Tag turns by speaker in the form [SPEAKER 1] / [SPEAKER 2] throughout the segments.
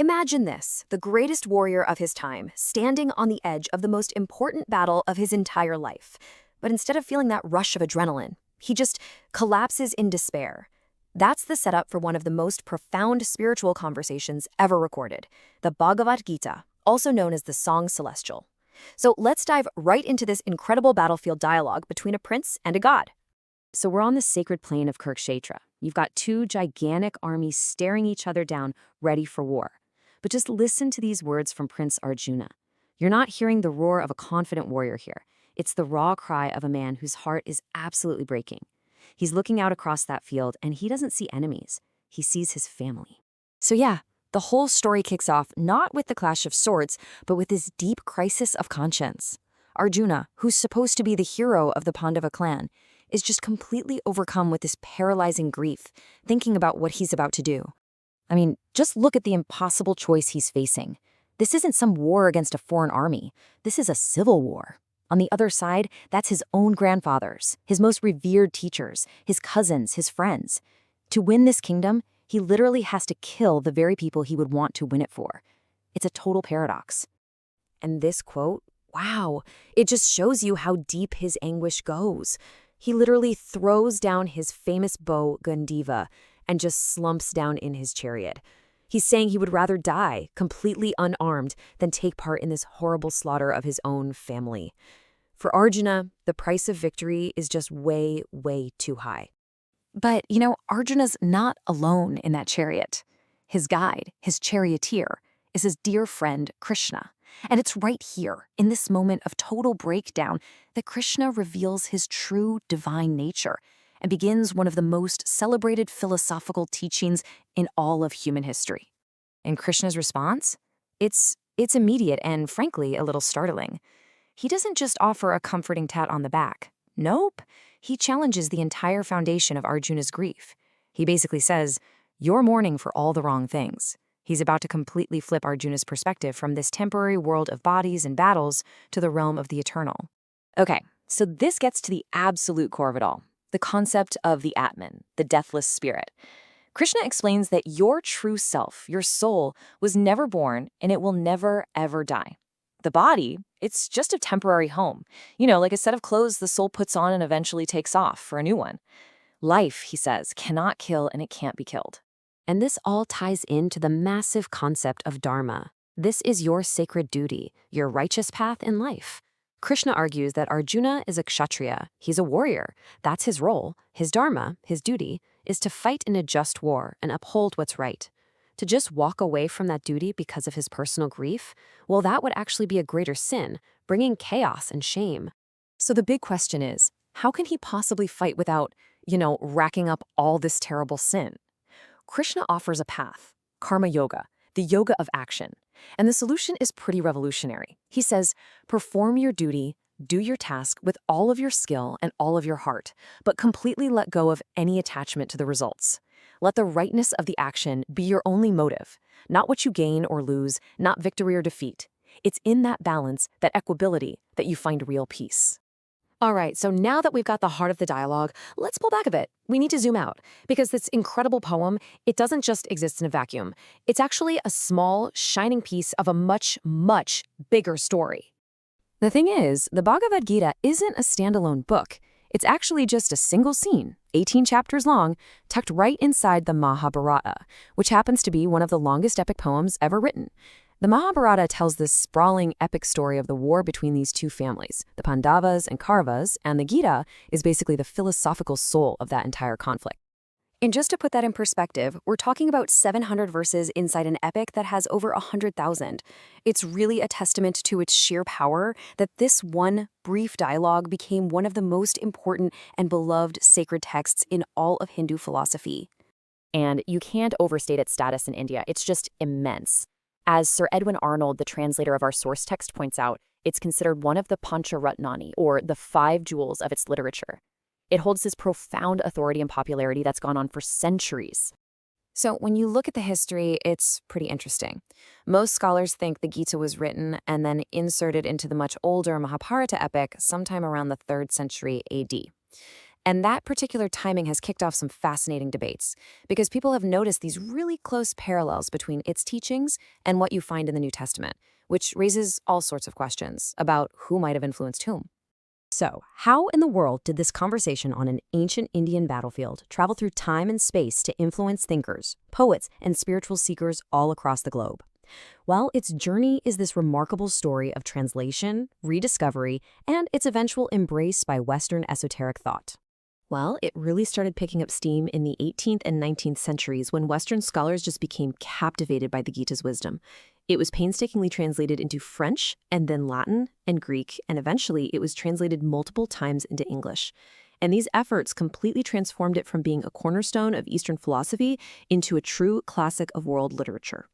[SPEAKER 1] Imagine this, the greatest warrior of his time, standing on the edge of the most important battle of his entire life. But instead of feeling that rush of adrenaline, he just collapses in despair. That's the setup for one of the most profound spiritual conversations ever recorded, the Bhagavad Gita, also known as the Song Celestial. So let's dive right into this incredible battlefield dialogue between a prince and a god. So we're on the sacred plain of Kurukshetra. You've got two gigantic armies staring each other down, ready for war. But just listen to these words from Prince Arjuna. You're not hearing the roar of a confident warrior here. It's the raw cry of a man whose heart is absolutely breaking. He's looking out across that field, and he doesn't see enemies. He sees his family. So yeah, the whole story kicks off not with the clash of swords, but with this deep crisis of conscience. Arjuna, who's supposed to be the hero of the Pandava clan, is just completely overcome with this paralyzing grief, thinking about what he's about to do. I mean, just look at the impossible choice he's facing. This isn't some war against a foreign army. This is a civil war. On the other side, that's his own grandfathers, his most revered teachers, his cousins, his friends. To win this kingdom, he literally has to kill the very people he would want to win it for. It's a total paradox. And this quote, wow, it just shows you how deep his anguish goes. He literally throws down his famous bow, Gandiva, and just slumps down in his chariot. He's saying he would rather die, completely unarmed, than take part in this horrible slaughter of his own family. For Arjuna, the price of victory is just way, way too high. But, Arjuna's not alone in that chariot. His guide, his charioteer, is his dear friend, Krishna. And it's right here, in this moment of total breakdown, that Krishna reveals his true divine nature and begins one of the most celebrated philosophical teachings in all of human history. And Krishna's response? It's immediate and, frankly, a little startling. He doesn't just offer a comforting pat on the back. Nope. He challenges the entire foundation of Arjuna's grief. He basically says, "You're mourning for all the wrong things." He's about to completely flip Arjuna's perspective from this temporary world of bodies and battles to the realm of the eternal. Okay, so this gets to the absolute core of it all, the concept of the Atman, the deathless spirit. Krishna explains that your true self, your soul, was never born and it will never, ever die. The body, it's just a temporary home. Like a set of clothes the soul puts on and eventually takes off for a new one. Life, he says, cannot kill and it can't be killed. And this all ties into the massive concept of Dharma. This is your sacred duty, your righteous path in life. Krishna argues that Arjuna is a kshatriya. He's a warrior. That's his role. His dharma, his duty, is to fight in a just war and uphold what's right. To just walk away from that duty because of his personal grief, well, that would actually be a greater sin, bringing chaos and shame. So the big question is, how can he possibly fight without, racking up all this terrible sin? Krishna offers a path, karma yoga, the yoga of action. And the solution is pretty revolutionary. He says, perform your duty, do your task with all of your skill and all of your heart, but completely let go of any attachment to the results. Let the rightness of the action be your only motive, not what you gain or lose, not victory or defeat. It's in that balance, that equability, that you find real peace. All right, so now that we've got the heart of the dialogue, let's pull back a bit. We need to zoom out, because this incredible poem, it doesn't just exist in a vacuum. It's actually a small, shining piece of a much, much bigger story. The thing is, the Bhagavad Gita isn't a standalone book. It's actually just a single scene, 18 chapters long, tucked right inside the Mahabharata, which happens to be one of the longest epic poems ever written. The Mahabharata tells this sprawling epic story of the war between these two families, the Pandavas and Kauravas, and the Gita is basically the philosophical soul of that entire conflict. And just to put that in perspective, we're talking about 700 verses inside an epic that has over 100,000. It's really a testament to its sheer power that this one brief dialogue became one of the most important and beloved sacred texts in all of Hindu philosophy. And you can't overstate its status in India. It's just immense. As Sir Edwin Arnold, the translator of our source text, points out, it's considered one of the Pancharatnani, or the 5 jewels of its literature. It holds this profound authority and popularity that's gone on for centuries. So when you look at the history, it's pretty interesting. Most scholars think the Gita was written and then inserted into the much older Mahabharata epic sometime around the 3rd century AD. And that particular timing has kicked off some fascinating debates, because people have noticed these really close parallels between its teachings and what you find in the New Testament, which raises all sorts of questions about who might have influenced whom. So, how in the world did this conversation on an ancient Indian battlefield travel through time and space to influence thinkers, poets, and spiritual seekers all across the globe? Well, its journey is this remarkable story of translation, rediscovery, and its eventual embrace by Western esoteric thought. Well, it really started picking up steam in the 18th and 19th centuries when Western scholars just became captivated by the Gita's wisdom. It was painstakingly translated into French and then Latin and Greek, and eventually it was translated multiple times into English. And these efforts completely transformed it from being a cornerstone of Eastern philosophy into a true classic of world literature.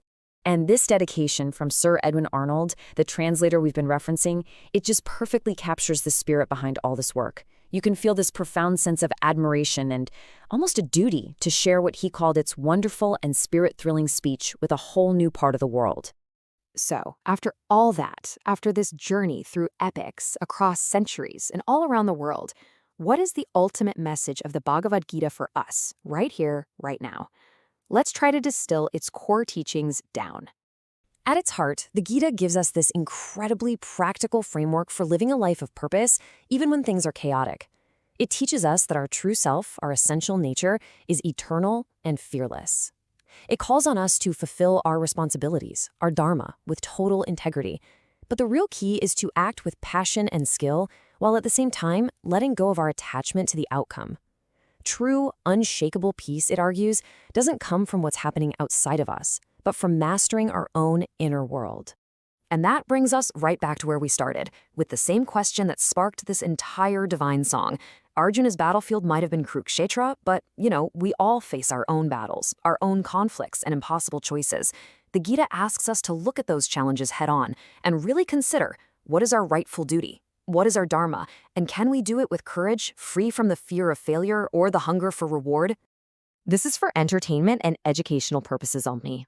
[SPEAKER 1] And this dedication from Sir Edwin Arnold, the translator we've been referencing, it just perfectly captures the spirit behind all this work. You can feel this profound sense of admiration and almost a duty to share what he called its wonderful and spirit-thrilling speech with a whole new part of the world. So, after all that, after this journey through epics across centuries and all around the world, what is the ultimate message of the Bhagavad Gita for us, right here, right now? Let's try to distill its core teachings down. At its heart, the Gita gives us this incredibly practical framework for living a life of purpose, even when things are chaotic. It teaches us that our true self, our essential nature, is eternal and fearless. It calls on us to fulfill our responsibilities, our Dharma, with total integrity. But the real key is to act with passion and skill, while at the same time letting go of our attachment to the outcome. True, unshakable peace, it argues, doesn't come from what's happening outside of us, but from mastering our own inner world. And that brings us right back to where we started, with the same question that sparked this entire divine song. Arjuna's battlefield might have been Kurukshetra, but, we all face our own battles, our own conflicts and impossible choices. The Gita asks us to look at those challenges head on and really consider, what is our rightful duty? What is our Dharma? And can we do it with courage, free from the fear of failure or the hunger for reward? This is for entertainment and educational purposes only.